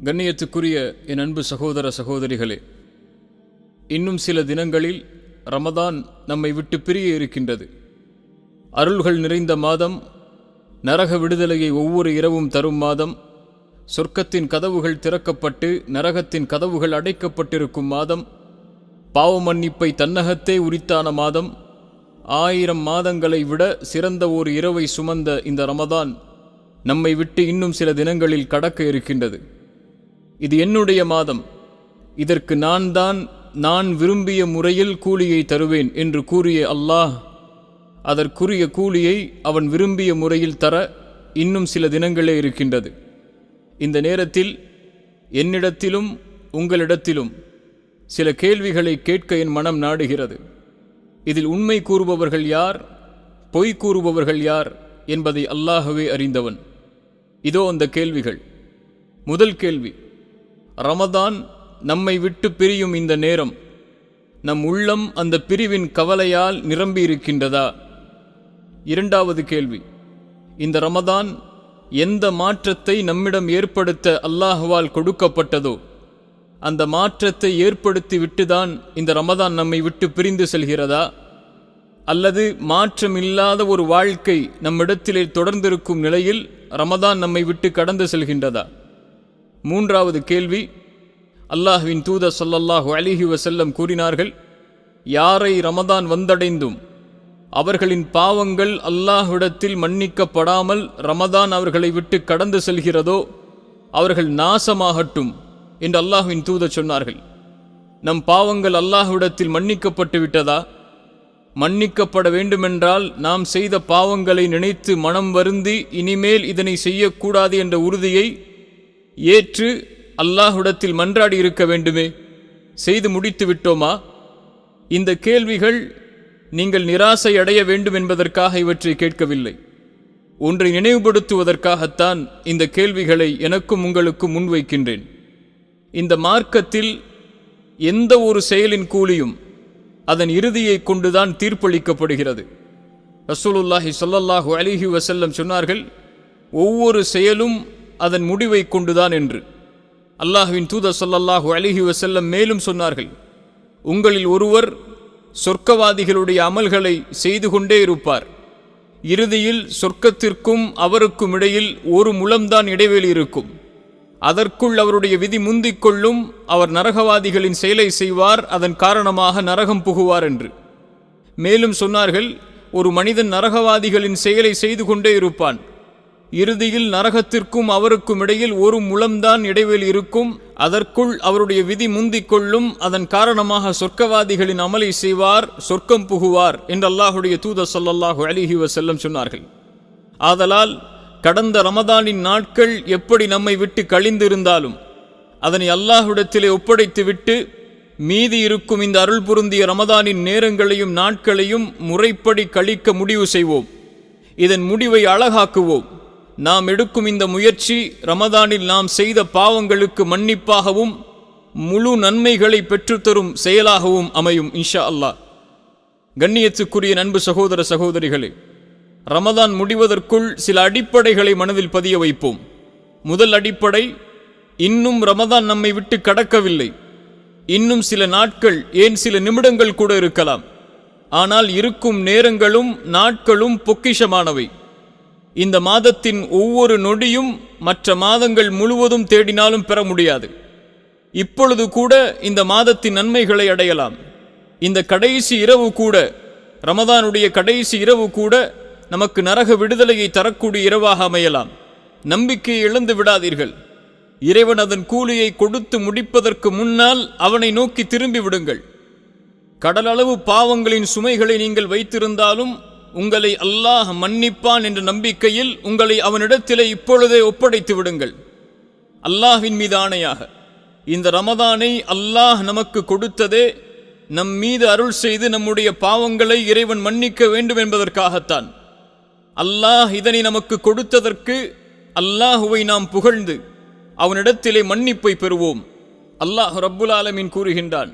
கண்ணியத்துக்குரிய என் அன்பு சகோதர சகோதரிகளே, இன்னும் சில தினங்களில் ரமதான் நம்மை விட்டு பிரிய இருக்கின்றது. அருள்கள் நிறைந்த மாதம், நரக விடுதலையை ஒவ்வொரு இரவும் தரும் மாதம், சொர்க்கத்தின் கதவுகள் திறக்கப்பட்டு நரகத்தின் கதவுகள் அடைக்கப்பட்டிருக்கும் மாதம், பாவ மன்னிப்பை தன்னகத்தே உரித்தான மாதம், 1000 மாதங்களை விட சிறந்த ஒரு இரவை சுமந்த இந்த ரமதான் நம்மை விட்டு இன்னும் சில தினங்களில் கடக்க இருக்கின்றது. இது என்னுடைய மாதம், இதற்கு நான் விரும்பிய முறையில் கூலியை தருவேன் என்று கூறிய அல்லாஹ் அதற்குரிய கூலியை அவன் விரும்பிய முறையில் தர இன்னும் சில தினங்களே இருக்கின்றது. இந்த நேரத்தில் என்னிடத்திலும் உங்களிடத்திலும் சில கேள்விகளை கேட்க என் மனம் நாடுகிறது. இதில் உண்மை கூறுபவர்கள் யார், பொய் கூறுபவர்கள் யார் என்பதை அல்லாஹ்வே அறிந்தவன். இதோ அந்த கேள்விகள். முதல் கேள்வி, ரமதான் நம்மை விட்டு பிரியும் இந்த நேரம் நம் உள்ளம் அந்த பிரிவின் கவலையால் நிரம்பியிருக்கின்றதா? இரண்டாவது கேள்வி, இந்த ரமதான் எந்த மாற்றத்தை நம்மிடம் ஏற்படுத்த அல்லாஹ்வால் கொடுக்கப்பட்டதோ அந்த மாற்றத்தை ஏற்படுத்தி விட்டுதான் இந்த ரமதான் நம்மை விட்டு பிரிந்து செல்கிறதா? அல்லது மாற்றமில்லாத ஒரு வாழ்க்கை நம்மிடத்திலே தொடர்ந்திருக்கும் நிலையில் ரமதான் நம்மை விட்டு கடந்து செல்கின்றதா? மூன்றாவது கேள்வி, அல்லாஹ்வின் தூதர் ஸல்லல்லாஹு அலைஹி வஸல்லம் கூறினார்கள், யாரை ரமதான் வந்தடைந்தும் அவர்களின் பாவங்கள் அல்லாஹ்விடத்தில் மன்னிக்கப்படாமல் ரமதான் அவர்களை விட்டு கடந்து செல்கிறதோ அவர்கள் நாசமாகட்டும் என்று அல்லாஹ்வின் தூதர் சொன்னார்கள். நம் பாவங்கள் அல்லாஹ்விடத்தில் மன்னிக்கப்பட்டு விட்டதா? மன்னிக்கப்பட வேண்டுமென்றால் நாம் செய்த பாவங்களை நினைத்து மனம் வருந்தி இனிமேல் இதனை செய்யக்கூடாது என்ற உறுதியை ஏற்று அல்லாஹ்விடத்தில் மன்றாடி இருக்க வேண்டுமே. செய்து முடித்து விட்டோமா? இந்த கேள்விகள் நீங்கள் நிராசை அடைய வேண்டும் என்பதற்காக இவற்றை கேட்கவில்லை. ஒன்றை நினைவுபடுத்துவதற்காகத்தான் இந்த கேள்விகளை எனக்கும் உங்களுக்கும் முன்வைக்கின்றேன். இந்த மார்க்கத்தில் எந்த ஒரு செயலின் கூலியும் அதன் இறுதியை கொண்டுதான் தீர்ப்பளிக்கப்படுகிறது. ரசூலுல்லாஹி ஸல்லல்லாஹு அலைஹி வஸல்லம் சொன்னார்கள், ஒவ்வொரு செயலும் அதன் முடிவை கொண்டுதான் என்று. அல்லாஹ்வின் தூதர் ஸல்லல்லாஹு அலைஹி வஸல்லம் மேலும் சொன்னார்கள், உங்களில் ஒருவர் சொர்க்கவாதிகளுடைய அமல்களை செய்து கொண்டே இருப்பார். இறுதியில் சொர்க்கத்திற்கும் அவருக்கும் இடையில் ஒரு முழம்தான் இடைவெளி இருக்கும். அதற்குள் அவருடைய விதி முந்திக் கொள்ளும். அவர் நரகவாதிகளின் செயலை செய்வார், அதன் காரணமாக நரகம் புகுவார் என்று. மேலும் சொன்னார்கள், ஒரு மனிதன் நரகவாதிகளின் செயலை செய்து கொண்டே இருப்பான். இறுதியில் நரகத்திற்கும் அவருக்கும் இடையில் ஒரு முழம்தான் இடைவெளி இருக்கும். அதற்குள் அவருடைய விதி முந்திக் கொள்ளும். அதன் காரணமாக சொர்க்கவாதிகளின் அமலை செய்வார், சொர்க்கம் புகுவார் என்று அல்லாஹுடைய தூதர் ஸல்லல்லாஹு அலைஹி வஸல்லம் சொன்னார்கள். ஆதலால் கடந்த ரமதானின் நாட்கள் எப்படி நம்மை விட்டு கழிந்திருந்தாலும் அதனை அல்லாஹ்விடத்திலே ஒப்படைத்து விட்டு மீதி இருக்கும் இந்த அருள் பொருந்திய ரமதானின் நேரங்களையும் நாட்களையும் முறைப்படி கழிக்க முடிவு செய்வோம். இதன் முடிவை அழகாக்குவோம். நாம் எடுக்கும் இந்த முயற்சி ரமதானில் நாம் செய்த பாவங்களுக்கு மன்னிப்பாகவும் முழு நன்மைகளை பெற்றுத்தரும் செயலாகவும் அமையும் இன்ஷா அல்லாஹ். கண்ணியத்துக்குரிய அன்பு சகோதர சகோதரிகளே, ரமதான் முடிவதற்குள் சில அடிப்படைகளை மனதில் பதிய வைப்போம். முதல் அடிப்படை, இன்னும் ரமதான் நம்மை விட்டு கடக்கவில்லை. இன்னும் சில நாட்கள், ஏன் சில நிமிடங்கள் கூட இருக்கலாம். ஆனால் இருக்கும் நேரங்களும் நாட்களும் பொக்கிஷமானவை. இந்த மாதத்தின் ஒவ்வொரு நொடியும் மற்ற மாதங்கள் முழுவதும் தேடினாலும் பெற முடியாது. இப்பொழுது கூட இந்த மாதத்தின் நன்மைகளை அடையலாம். இந்த கடைசி இரவு கூட, ரமதானுடைய கடைசி இரவு கூட நமக்கு நரக விடுதலையை தரக்கூடிய இரவாக அமையலாம். நம்பிக்கையை இழந்து விடாதீர்கள். இறைவன் அதன் கூலியை கொடுத்து முடிப்பதற்கு முன்னால் அவனை நோக்கி திரும்பி விடுங்கள். கடலளவு பாவங்களின் சுமைகளை நீங்கள் வைத்திருந்தாலும் உங்களை அல்லாஹ் மன்னிப்பான் என்ற நம்பிக்கையில் உங்களை அவனிடத்திலே இப்பொழுதே ஒப்படைத்து விடுங்கள். அல்லாஹ்வின் மீது ஆணையாக, இந்த ரமதானை அல்லாஹ் நமக்கு கொடுத்ததே நம் மீது அருள் செய்து நம்முடைய பாவங்களை இறைவன் மன்னிக்க வேண்டும் என்பதற்காகத்தான். அல்லாஹ் இதனை நமக்கு கொடுத்ததற்கு அல்லாஹுவை நாம் புகழ்ந்து அவனிடத்திலே மன்னிப்பை பெறுவோம். அல்லாஹ் ரப்புல் ஆலமீன் கூறுகின்றான்,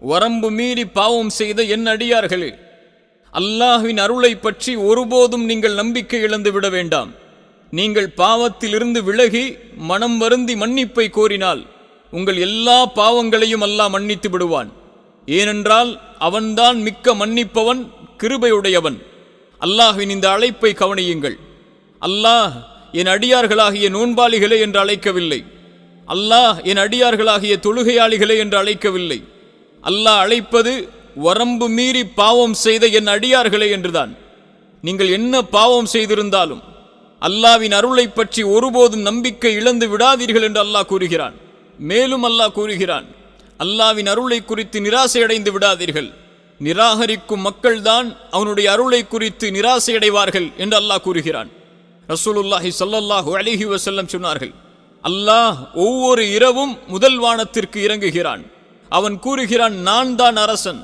வரம்பு மீறி பாவம் செய்த என் அடியார்களே, அல்லாஹ்வின் அருளை பற்றி ஒருபோதும் நீங்கள் நம்பிக்கை இழந்து விட வேண்டாம். நீங்கள் பாவத்திலிருந்து விலகி மனம் வருந்தி மன்னிப்பை கோரினால் உங்கள் எல்லா பாவங்களையும் அல்லாஹ் மன்னித்து விடுவான். ஏனென்றால் அவன்தான் மிக்க மன்னிப்பவன், கிருபையுடையவன். அல்லாஹ்வின் இந்த அழைப்பை கவனியுங்கள். அல்லாஹ் என் அடியார்களாகிய நோன்பாளிகளே என்று அழைக்கவில்லை. அல்லாஹ் என் அடியார்களாகிய தொழுகையாளிகளே என்று அழைக்கவில்லை. அல்லாஹ் அழைப்பது வரம்பு மீறி பாவம் செய்த என் அடியார்களே என்றுதான். நீங்கள் என்ன பாவம் செய்திருந்தாலும் அல்லாஹ்வின் அருளை பற்றி ஒருபோதும் நம்பிக்கை இழந்து விடாதீர்கள் என்று அல்லாஹ் கூறுகிறான். மேலும் அல்லாஹ் கூறுகிறான், அல்லாஹ்வின் அருளை குறித்து நிராசையடைந்து விடாதீர்கள். நிராகரிக்கும் மக்கள்தான் அவனுடைய அருளை குறித்து நிராசையடைவார்கள் என்று அல்லாஹ் கூறுகிறான். ரசூலுல்லாஹி ஸல்லல்லாஹு அலைஹி வஸல்லம் சொன்னார்கள், அல்லாஹ் ஒவ்வொரு இரவும் முதல் வானத்திற்கு இறங்குகிறான். அவன் கூறுகிறான், நான் தான் அரசன்.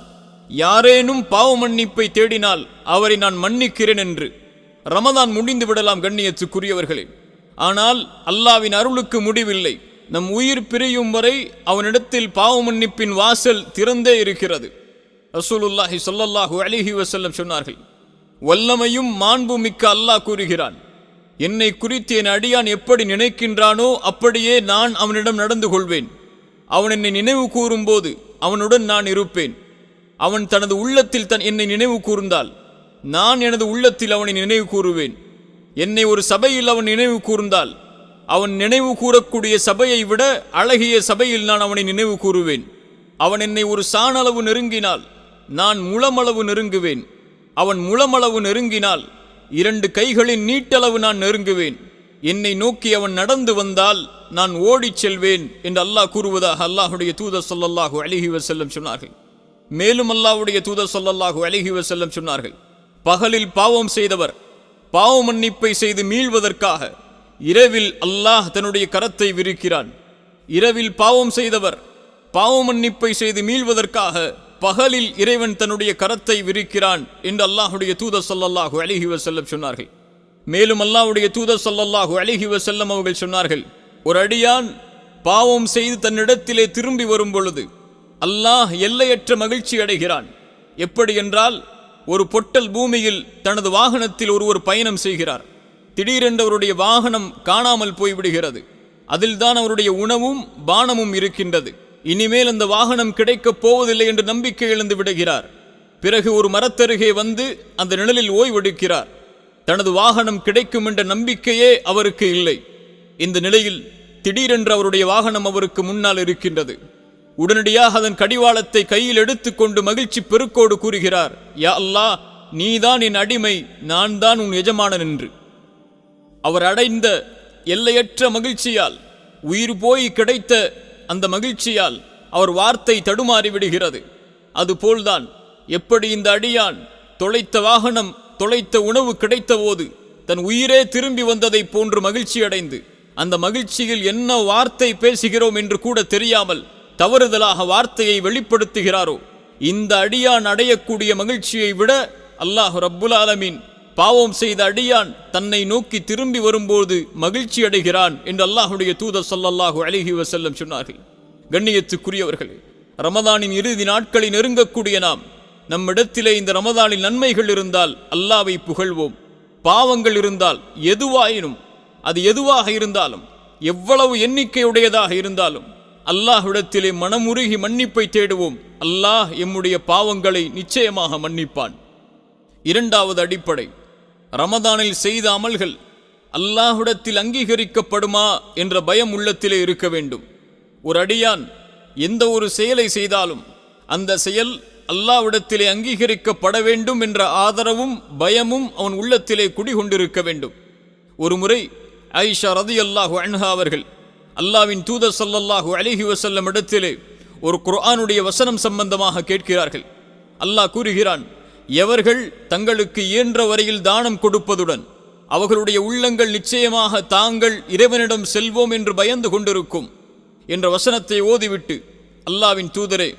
யாரேனும் பாவ மன்னிப்பை தேடினால் அவரை நான் மன்னிக்கிறேன் என்று. ரமதான் முடிந்து விடலாம் கண்ணியத்துக்குரியவர்களே, ஆனால் அல்லாஹ்வின் அருளுக்கு முடிவில்லை. நம் உயிர் பிரியும் வரை அவனிடத்தில் பாவ மன்னிப்பின் வாசல் திறந்தே இருக்கிறது. ரசூலுல்லாஹி ஸல்லல்லாஹு அலைஹி வஸல்லம் சொன்னார்கள், வல்லமையும் மாண்புமிக்க அல்லாஹ் கூறுகிறான், என்னை குறித்து என் அடியான் எப்படி நினைக்கின்றானோ அப்படியே நான் அவனிடம் நடந்து கொள்வேன். அவன் என்னை நினைவு கூறும்போது அவனுடன் நான் இருப்பேன். அவன் தனது உள்ளத்தில் என்னை நினைவு கூர்ந்தால் நான் எனது உள்ளத்தில் அவனை நினைவு கூறுவேன். என்னை ஒரு சபையில் அவன் நினைவு கூர்ந்தால் அவன் நினைவு கூறக்கூடிய சபையை விட அழகிய சபையில் நான் அவனை நினைவு கூறுவேன். அவன் என்னை ஒரு சாணளவு நெருங்கினால் நான் முழமளவு நெருங்குவேன். அவன் முழமளவு நெருங்கினால் 2 கைகளின் நீட்டளவு நான் நெருங்குவேன். என்னை நோக்கி அவன் நடந்து வந்தால் நான் ஓடிச் செல்வேன் என்று அல்லாஹ் கூறுவதாக அல்லாஹுடைய தூதர் ஸல்லல்லாஹு அலைஹி வஸல்லம் சொன்னார்கள். மேலும் அல்லாஹ்வுடைய தூதர் ஸல்லல்லாஹு அலைஹி வஸல்லம் சொன்னார்கள், பகலில் பாவம் செய்தவர் பாவ மன்னிப்பை செய்து மீள்வதற்காக இரவில் அல்லாஹ் தன்னுடைய கரத்தை விரிக்கிறான். இரவில் பாவம் செய்தவர் பாவ மன்னிப்பை செய்து மீள்வதற்காக பகலில் இறைவன் தன்னுடைய கரத்தை விரிக்கிறான் என்று அல்லாஹுடைய தூதர் ஸல்லல்லாஹு அலைஹி வஸல்லம் சொன்னார்கள். மேலும் அல்லாஹ்வுடைய தூதர் ஸல்லல்லாஹு அலைஹி வஸல்லம் அவர்கள் சொன்னார்கள், ஒரு அடியான் பாவம் செய்து தன்னிடத்திலே திரும்பி வரும் பொழுது அல்லாஹ் எல்லையற்ற மகிழ்ச்சி அடைகிறான். எப்படி என்றால், ஒரு பொட்டல் பூமியில் தனது வாகனத்தில் ஒருவர் பயணம் செய்கிறார். திடீரென்று அவருடைய வாகனம் காணாமல் போய்விடுகிறது. அதில்தான் அவருடைய உணவும் பானமும் இருக்கின்றது. இனிமேல் அந்த வாகனம் கிடைக்கப் போவதில்லை என்று நம்பிக்கை இழந்து விடுகிறார். பிறகு ஒரு மரத்தருகே வந்து அந்த நிழலில் ஓய்வெடுக்கிறார். தனது வாகனம் கிடைக்கும் என்ற நம்பிக்கையே அவருக்கு இல்லை. இந்த நிலையில் திடீரென்று அவருடைய வாகனம் அவருக்கு முன்னால் இருக்கின்றது. உடனடியாக அதன் கடிவாளத்தை கையில் எடுத்துக்கொண்டு மகிழ்ச்சி பெருக்கோடு கூறுகிறார், யா அல்லாஹ், நீதான் என் அடிமை, நான் தான் உன் எஜமானன் என்று. அவர் அடைந்த எல்லையற்ற மகிழ்ச்சியால், உயிர் போய் கிடைத்த அந்த மகிழ்ச்சியால் அவர் வார்த்தை தடுமாறி விடுகிறது. அதுபோல்தான் எப்படி இந்த அடியான் தொலைத்த வாகனம் தொலைத்த உணவு கிடைத்த போது தன் உயிரே திரும்பி வந்ததை போன்று மகிழ்ச்சி அடைந்து அந்த மகிழ்ச்சியில் என்ன வார்த்தை பேசுகிறோம் என்று கூட தெரியாமல் தவறுதலாக வார்த்தையை வெளிப்படுத்துகிறாரோ, இந்த அடியான் அடையக்கூடிய மகிழ்ச்சியை விட அல்லாஹ் ரப்புல் ஆலமீன் பாவம் செய்த அடியான் தன்னை நோக்கி திரும்பி வரும்போது மகிழ்ச்சி அடைகிறான் என்று அல்லாஹுடைய தூதர் ஸல்லல்லாஹு அலைஹி வஸல்லம் சொன்னார்கள். கண்ணியத்துக்குரியவர்களே, ரமதானின் இறுதி நாட்களை நெருங்கக்கூடிய நாம் நம்மிடத்திலே இந்த ரமதானில் நன்மைகள் இருந்தால் அல்லாஹ்வை புகழ்வோம். பாவங்கள் இருந்தால் அது எதுவாக இருந்தாலும் எவ்வளவு எண்ணிக்கையுடையதாக இருந்தாலும் அல்லாஹ்விடத்திலே மனமுருகி மன்னிப்பை தேடுவோம். அல்லாஹ் எம்முடைய பாவங்களை நிச்சயமாக மன்னிப்பான். இரண்டாவது அடிப்படை, ரமதானில் செய்த அமல்கள் அல்லாஹ்விடத்தில் அங்கீகரிக்கப்படுமா என்ற பயம் உள்ளத்திலே இருக்க வேண்டும். ஒரு அடியான் எந்த ஒரு செயலை செய்தாலும் அந்த செயல் அல்லாஹ்விடத்திலே அங்கீகரிக்கப்பட வேண்டும் என்ற ஆதரவும் பயமும் அவன் உள்ளத்திலே குடிகொண்டிருக்க வேண்டும். ஒரு முறை ஆயிஷா ரலியல்லாஹு அன்ஹா அவர்கள் அல்லாஹ்வின் தூதர் ஸல்லல்லாஹு அலைஹி வஸல்லம் இடத்திலே ஒரு குர்ஆனுடைய வசனம் சம்பந்தமாக கேட்கிறார்கள். அல்லாஹ் கூறுகிறான், எவர்கள் தங்களுக்கு இயன்ற வரையில் தானம் கொடுப்பதுடன் அவர்களுடைய உள்ளங்கள் நிச்சயமாக தாங்கள் இறைவனிடம் செல்வோம் என்று பயந்து கொண்டிருக்கும் என்ற வசனத்தை ஓதிவிட்டு, அல்லாஹ்வின் தூதரே,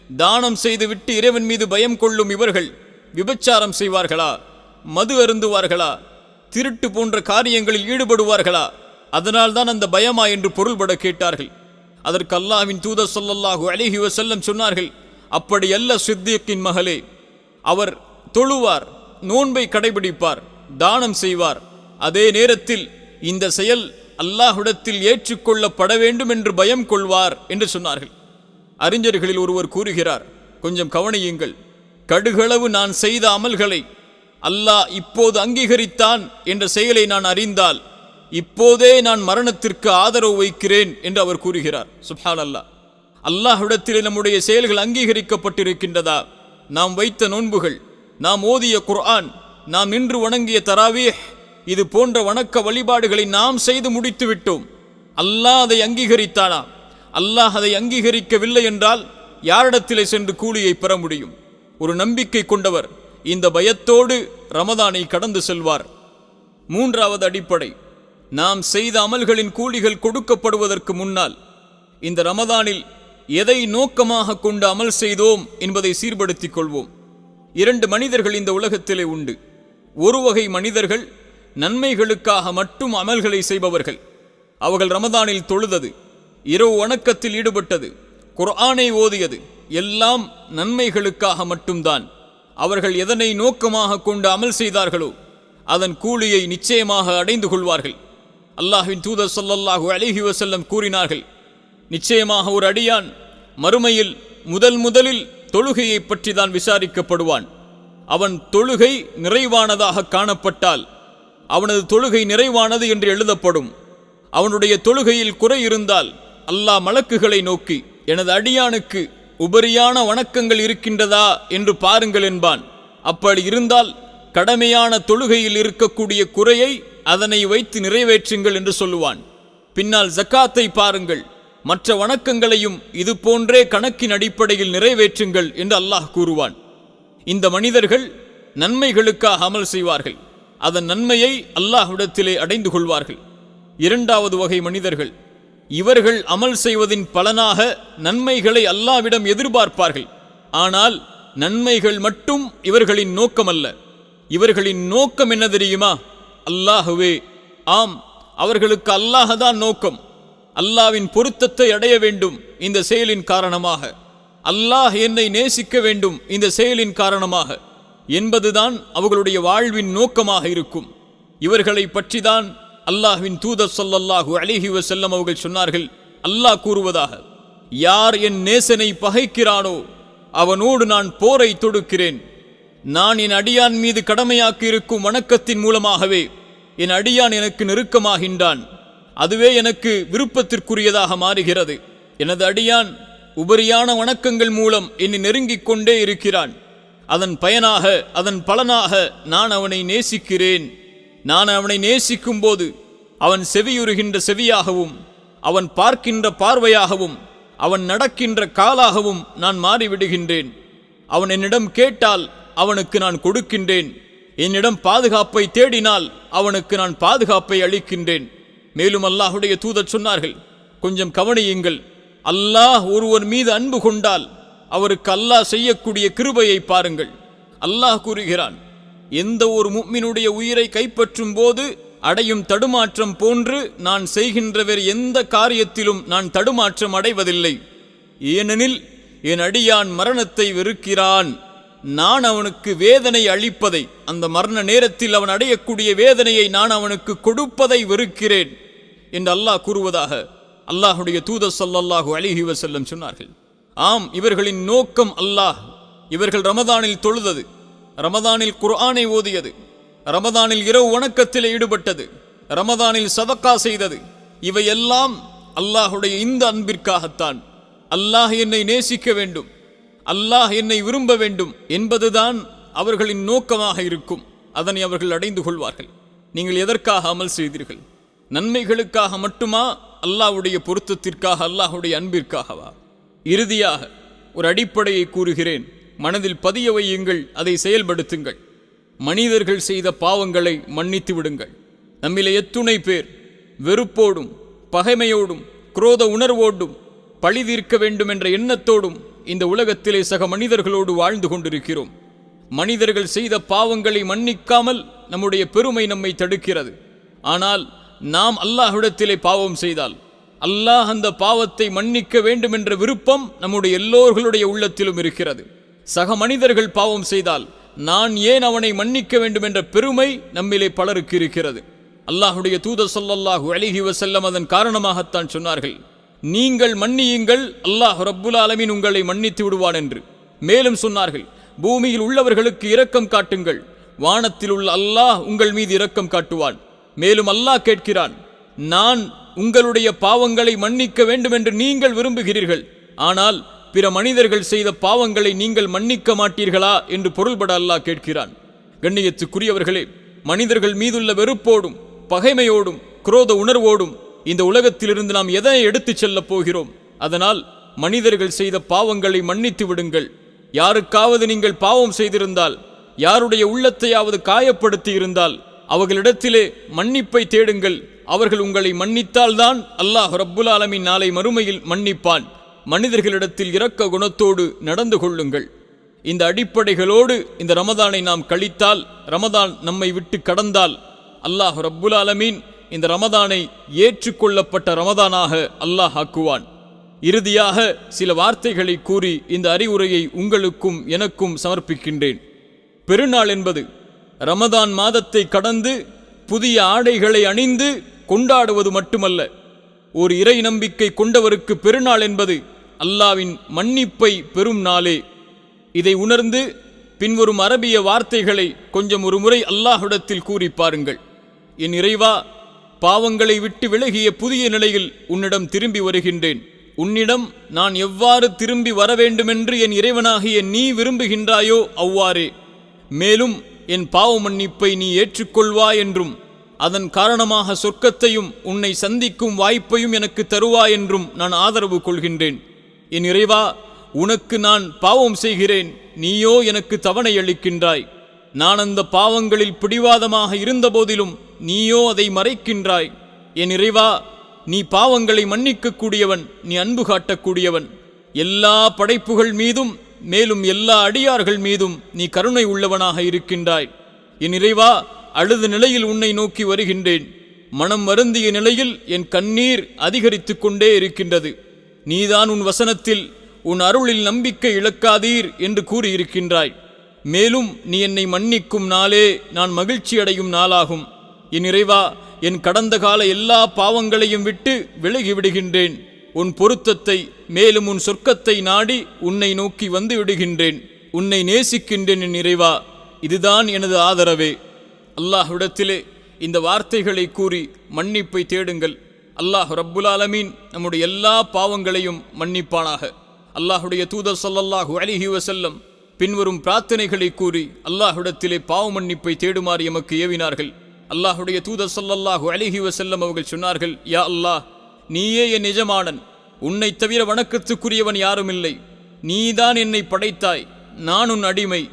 தானம் செய்துவிட்டு இறைவன் மீது பயம் கொள்ளும் இவர்கள் விபச்சாரம் செய்வார்களா, மது அருந்துவார்களா, திருட்டு போன்ற காரியங்களில் ஈடுபடுவார்களா, அதனால்தான் அந்த பயமா என்று பொருள்பட கேட்டார்கள். அதற்கு அல்லாஹ்வின் தூதர் ஸல்லல்லாஹு அலைஹி வஸல்லம் சொன்னார்கள், அப்படி அல்ல சித்திக்கின் மகளே, அவர் தொழுவார், நோன்பை கடைபிடிப்பார், தானம் செய்வார், அதே நேரத்தில் இந்த செயல் அல்லாஹ்விடத்தில் ஏற்றுக்கொள்ளப்பட வேண்டும் என்று பயம் கொள்வார் என்று சொன்னார்கள். அறிஞர்களில் ஒருவர் கூறுகிறார், கொஞ்சம் கவனியுங்கள், கடுகளவு நான் செய்த அமல்களை அல்லாஹ் இப்போது அங்கீகரித்தான் என்ற செயலை நான் அறிந்தால் இப்போதே நான் மரணத்திற்கு ஆதரவு வைக்கிறேன் என்று அவர் கூறுகிறார். சுப்ஹானல்லாஹ். அல்லாஹ்விடத்திலே நம்முடைய செயல்கள் அங்கீகரிக்கப்பட்டிருக்கின்றதா? நாம் வைத்த நோன்புகள், நாம் ஓதிய குர்ஆன், நாம் நின்று வணங்கிய தராவீஹ், இது போன்ற வணக்க வழிபாடுகளை நாம் செய்து முடித்து விட்டோம். அல்லாஹ் அதை அங்கீகரித்தானா? அல்லாஹ் அதை அங்கீகரிக்கவில்லை என்றால் யாரிடத்திலே சென்று கூலியை பெற முடியும்? ஒரு நம்பிக்கை கொண்டவர் இந்த பயத்தோடு ரமதானை கடந்து செல்வார். மூன்றாவது அடிப்படை, நாம் செய்த அமல்களின் கூலிகள் கொடுக்கப்படுவதற்கு முன்னால் இந்த ரமதானில் எதை நோக்கமாக கொண்டு அமல் செய்தோம் என்பதை சீர்படுத்திக் கொள்வோம். 2 மனிதர்கள் இந்த உலகத்திலே உண்டு. ஒரு வகை மனிதர்கள் நன்மைகளுக்காக மட்டும் அமல்களை செய்பவர்கள். அவர்கள் ரமதானில் தொழுதது, இரவு வணக்கத்தில் ஈடுபட்டது, குர்ஆனை ஓதியது எல்லாம் நன்மைகளுக்காக மட்டும்தான். அவர்கள் எதனை நோக்கமாக கொண்டு அமல் செய்தார்களோ அதன் கூலியை நிச்சயமாக அடைந்து கொள்வார்கள். அல்லாஹ்வின் தூதர் ஸல்லல்லாஹு அலைஹி வஸல்லம் கூறினார்கள், நிச்சயமாக ஒரு அடியான் மறுமையில் முதலில் தொழுகையை பற்றி தான் விசாரிக்கப்படுவான். அவன் தொழுகை நிறைவானதாக காணப்பட்டால் அவனது தொழுகை நிறைவானது என்று எழுதப்படும். அவனுடைய தொழுகையில் குறை இருந்தால் அல்லாஹ் மலக்குகளை நோக்கி, எனது அடியானுக்கு உபரியான வணக்கங்கள் இருக்கின்றதா என்று பாருங்கள் என்பான். அப்படி இருந்தால் கடமையான தொழுகையில் இருக்கக்கூடிய குறையை அதனை வைத்து நிறைவேற்றுங்கள் என்று சொல்லுவான். பின்னால் ஜக்காத்தை பாருங்கள், மற்ற வணக்கங்களையும் இது போன்றே கணக்கின் அடிப்படையில் நிறைவேற்றுங்கள் என்று அல்லாஹ் கூறுவான். இந்த மனிதர்கள் நன்மைகளுக்காக அமல் செய்வார்கள், அதன் நன்மையை அல்லாஹ்விடத்திலே அடைந்து கொள்வார்கள். 2வது வகை மனிதர்கள், இவர்கள் அமல் செய்வதின் பலனாக நன்மைகளை அல்லாஹ்விடம் எதிர்பார்ப்பார்கள். ஆனால் நன்மைகள் மட்டும் இவர்களின் நோக்கமல்ல. இவர்களின் நோக்கம் என்ன தெரியுமா? அல்லாஹுவே. ஆம், அவர்களுக்கு அல்லாஹ்தான் நோக்கம். அல்லாஹ்வின் பொருத்தத்தை அடைய வேண்டும் இந்த செயலின் காரணமாக, அல்லாஹ் என்னை நேசிக்க வேண்டும் இந்த செயலின் காரணமாக என்பதுதான் அவர்களுடைய வாழ்வின் நோக்கமாக இருக்கும். இவர்களை பற்றிதான் அல்லாஹ்வின் தூதர் ஸல்லல்லாஹு அலைஹி வஸல்லம் அவர்கள் சொன்னார்கள், அல்லாஹ் கூறுவதாக, யார் என் நேசனை பகைக்கிறானோ அவனோடு நான் போரை தொடுக்கிறேன். நான் என் அடியான் மீது கடமையாக்கி இருக்கும் வணக்கத்தின் மூலமாகவே என் அடியான் எனக்கு நெருக்கமாகின்றான். அதுவே எனக்கு விருப்பத்திற்குரியதாக மாறுகிறது. எனது அடியான் உபரியான வணக்கங்கள் மூலம் என்னை நெருங்கிக் கொண்டே இருக்கிறான். அதன் பயனாக, அதன் பலனாக நான் அவனை நேசிக்கிறேன். நான் அவனை நேசிக்கும் போது அவன் செவியுறுகின்ற செவியாகவும், அவன் பார்க்கின்ற பார்வையாகவும், அவன் நடக்கின்ற காலாகவும் நான் மாறிவிடுகின்றேன். அவன் என்னிடம் கேட்டால் அவனுக்கு நான் கொடுக்கின்றேன். என்னிடம் பாதுகாப்பை தேடினால் அவனுக்கு நான் பாதுகாப்பை அளிக்கின்றேன். மேலும் அல்லாஹ்வுடைய தூதர் சொன்னார்கள், கொஞ்சம் கவனியுங்கள், அல்லாஹ் ஒருவர் மீது அன்பு கொண்டால் அவருக்கு அல்லாஹ் செய்யக்கூடிய கிருபையை பாருங்கள். அல்லாஹ் கூறுகிறான், எந்த ஒரு முஃமினுடைய உயிரை கைப்பற்றும் போது அடையும் தடுமாற்றம் போன்று நான் செய்கின்ற வேறு எந்த காரியத்திலும் நான் தடுமாற்றம் அடைவதில்லை. ஏனெனில் என் அடியான் மரணத்தை வெறுக்கிறான். நான் அவனுக்கு வேதனை அளிப்பதை, அந்த மரண நேரத்தில் அவன் அடையக்கூடிய வேதனையை நான் அவனுக்கு கொடுப்பதை வெறுக்கிறேன் என்று அல்லாஹ் கூறுவதாக அல்லாஹுடைய தூதர் ஸல்லல்லாஹு அலைஹி வஸல்லம் சொன்னார்கள். ஆம், இவர்களின் நோக்கம் அல்லாஹ். இவர்கள் ரமதானில் தொழுதது, ரமதானில் குர்ஆனை ஓதியது, ரமதானில் இரவு வணக்கத்தில் ஈடுபட்டது, ரமதானில் சதக்கா செய்தது, இவையெல்லாம் அல்லாஹுடைய இந்த அன்பிற்காகத்தான். அல்லாஹ் என்னை நேசிக்க வேண்டும், அல்லாஹ் என்னை விரும்ப வேண்டும் என்பதுதான் அவர்களின் நோக்கமாக இருக்கும். அதனை அவர்கள் அடைந்து கொள்வார்கள். நீங்கள் எதற்காக அமல் செய்தீர்கள்? நன்மைகளுக்காக மட்டுமா? அல்லாஹ்வுடைய பொருத்தத்திற்காக, அல்லாஹ்வுடைய அன்பிற்காகவா? இறுதியாக ஒரு அடிப்படையை கூறுகிறேன், மனதில் பதிய வையுங்கள், அதை செயல்படுத்துங்கள். மனிதர்கள் செய்த பாவங்களை மன்னித்து விடுங்கள். நம்மிலே எத்துணை பேர் வெறுப்போடும் பகைமையோடும் குரோத உணர்வோடும் பழி தீர்க்க வேண்டும் என்ற எண்ணத்தோடும் இந்த உலகத்திலே சக மனிதர்களோடு வாழ்ந்து கொண்டிருக்கிறோம். மனிதர்கள் செய்த பாவங்களை மன்னிக்காமல் நம்முடைய பெருமை நம்மை தடுக்கிறது. ஆனால் நாம் அல்லாஹ்விடத்திலே பாவம் செய்தால் அல்லாஹ் அந்த பாவத்தை மன்னிக்க வேண்டும் என்ற விருப்பம் நம்முடைய எல்லோர்களுடைய உள்ளத்திலும் இருக்கிறது. சக மனிதர்கள் பாவம் செய்தால் நான் ஏன் அவனை மன்னிக்க வேண்டும் என்ற பெருமை நம்மிலே பலருக்கு இருக்கிறது. அல்லாஹுடைய தூதர் ஸல்லல்லாஹு அலைஹி வஸல்லம் அதன் காரணமாகத்தான் சொன்னார்கள், நீங்கள் மன்னியுங்கள், அல்லாஹ் ரப்புல் ஆலமீன் உங்களை மன்னித்து விடுவான் என்று. மேலும் சொன்னார்கள், பூமியில் உள்ளவர்களுக்கு இரக்கம் காட்டுங்கள், வானத்தில் உள்ள அல்லாஹ் உங்கள் மீது இரக்கம் காட்டுவான். மேலும் அல்லாஹ் கேட்கிறான், நான் உங்களுடைய பாவங்களை மன்னிக்க வேண்டும் என்று நீங்கள் விரும்புகிறீர்கள், ஆனால் பிற மனிதர்கள் செய்த பாவங்களை நீங்கள் மன்னிக்க மாட்டீர்களா என்று பொருள்பட அல்லாஹ் கேட்கிறான். கண்ணியத்துக்குரியவர்களே, மனிதர்கள் மீதுள்ள வெறுப்போடும் பகைமையோடும் குரோத உணர்வோடும் இந்த உலகத்திலிருந்து நாம் எதை எடுத்துச் செல்லப் போகிறோம்? அதனால் மனிதர்கள் செய்த பாவங்களை மன்னித்து விடுங்கள். யாருக்காவது நீங்கள் பாவம் செய்திருந்தால், யாருடைய உள்ளத்தையாவது காயப்படுத்தி இருந்தால், அவர்களிடத்திலே மன்னிப்பை தேடுங்கள். அவர்கள் உங்களை மன்னித்தால்தான் அல்லாஹ் ரப்புல் ஆலமீன் நாளை மறுமையில் மன்னிப்பான். மனிதர்களிடத்தில் இரக்க குணத்தோடு நடந்து கொள்ளுங்கள். இந்த அடிப்படைகளோடு இந்த ரமதானை நாம் கழித்தால், ரமதான் நம்மை விட்டு கடந்தால், அல்லாஹ் ரப்புல் ஆலமீன் இந்த ரமதானை ஏற்றுக்கொள்ளப்பட்ட ரமதானாக அல்லாஹ் ஆக்குவான். இறுதியாக சில வார்த்தைகளை கூறி இந்த அறிவுரையை உங்களுக்கும் எனக்கும் சமர்ப்பிக்கின்றேன். பெருநாள் என்பது ரமதான் மாதத்தை கடந்து புதிய ஆடைகளை அணிந்து கொண்டாடுவது மட்டுமல்ல. ஒரு இறை நம்பிக்கை கொண்டவருக்கு பெருநாள் என்பது அல்லாஹ்வின் மன்னிப்பை பெறும் நாளே. இதை உணர்ந்து பின்வரும் அரபிய வார்த்தைகளை கொஞ்சம் ஒரு முறை அல்லாஹ்விடத்தில் கூறி பாருங்கள். என் இறைவா, பாவங்களை விட்டு விலகிய புதிய நிலையில் உன்னிடம் திரும்பி வருகின்றேன். உன்னிடம் நான் எவ்வாறு திரும்பி வர வேண்டுமென்று என் இறைவனாகிய நீ விரும்புகின்றாயோ அவ்வாறே. மேலும் என் பாவ மன்னிப்பை நீ ஏற்றுக்கொள்வாய் என்றும், அதன் காரணமாக சொர்க்கத்தையும் உன்னை சந்திக்கும் வாய்ப்பையும் எனக்கு தருவாய் என்றும் நான் ஆதரவு கொள்கின்றேன். என் இறைவா, உனக்கு நான் பாவம் செய்கிறேன், நீயோ எனக்கு தவணை அளிக்கின்றாய். நான் அந்த பாவங்களில் பிடிவாதமாக இருந்த போதிலும் நீயோ அதை மறைக்கின்றாய். என் இறைவா, நீ பாவங்களை மன்னிக்கக்கூடியவன், நீ அன்பு காட்டக்கூடியவன். எல்லா படைப்புகள் மீதும் மேலும் எல்லா அடியார்கள் மீதும் நீ கருணை உள்ளவனாக இருக்கின்றாய். என் இறைவா, அழுத நிலையில் உன்னை நோக்கி வருகின்றேன். மனம் வருந்திய நிலையில் என் கண்ணீர் அதிகரித்து கொண்டே இருக்கின்றது. நீதான் உன் வசனத்தில் உன் அருளில் நம்பிக்கை இழக்காதீர் என்று கூறியிருக்கின்றாய். மேலும் நீ என்னை மன்னிக்கும் நாளே நான் மகிழ்ச்சி அடையும் நாளாகும். என் இறைவா, என் கடந்த கால எல்லா பாவங்களையும் விட்டு விலகி விடுகின்றேன். உன் பொருத்தத்தை மேலும் உன் சொர்க்கத்தை நாடி உன்னை நோக்கி வந்து விடுகின்றேன். உன்னை நேசிக்கின்றேன் என் இறைவா, இதுதான் எனது ஆதரவே. அல்லாஹ்விடத்திலே இந்த வார்த்தைகளை கூறி மன்னிப்பை தேடுங்கள். அல்லாஹ் ரப்புல் ஆலமீன் நம்முடைய எல்லா பாவங்களையும் மன்னிப்பானாக. அல்லாஹுடைய தூதர் ஸல்லல்லாஹு அலைஹி வஸல்லம் பின்வரும் பிரார்த்தனைகளை கூறி அல்லாஹ்விடத்திலே பாவ மன்னிப்பை தேடுமாறு எமக்கு ஏவினார்கள். அல்லாஹுடைய தூதர் ஸல்லல்லாஹு அலைஹி வஸல்லம் அவர்கள் சொன்னார்கள், யா அல்லாஹ், நீயே என் எஜமானன், உன்னை தவிர வணக்கத்துக்குரியவன் யாரும் இல்லை. நீதான் என்னை படைத்தாய், நான் உன் அடிமை.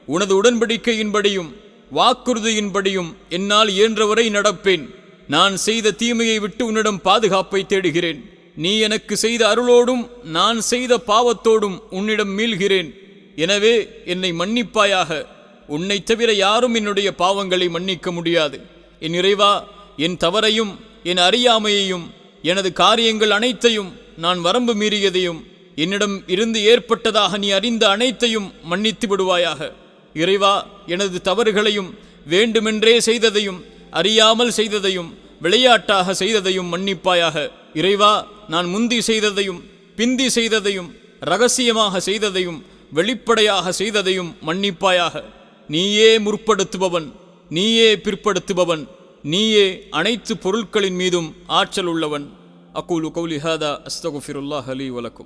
உனது உடன்படிக்கையின்படியும் வாக்குறுதியின்படியும் என்னால் இயன்றவரை நடப்பேன். நான் செய்த தீமையை விட்டு உன்னிடம் பாதுகாப்பை தேடுகிறேன். நீ எனக்கு செய்த அருளோடும் நான் செய்த பாவத்தோடும் உன்னிடம் மீள்கிறேன். எனவே என்னை மன்னிப்பாயாக. உன்னை தவிர யாரும் என்னுடைய பாவங்களை மன்னிக்க முடியாது. என் இறைவா, என் தவறையும் என் அறியாமையையும் எனது காரியங்கள் அனைத்தையும், நான் வரம்பு மீறியதையும், என்னிடம் இருந்து ஏற்பட்டதாக நீ அறிந்த அனைத்தையும் மன்னித்து விடுவாயாக. இறைவா, எனது தவறுகளையும் வேண்டுமென்றே செய்ததையும் அறியாமல் செய்ததையும் விளையாட்டாக செய்ததையும் மன்னிப்பாயாக. இறைவா, நான் முந்தி செய்ததையும் பிந்தி செய்ததையும் இரகசியமாக செய்ததையும் வெளிப்படையாக செய்ததையும் மன்னிப்பாயாக. நீயே முற்படுத்துபவன், நீயே பிற்படுத்துபவன், நீயே அனைத்து பொருட்களின் மீதும் ஆற்றல் உள்ளவன். அகூலு கௌலி ஹாதா அஸ்தகுஃபிருல்லாஹ் லீ வலக்கும்.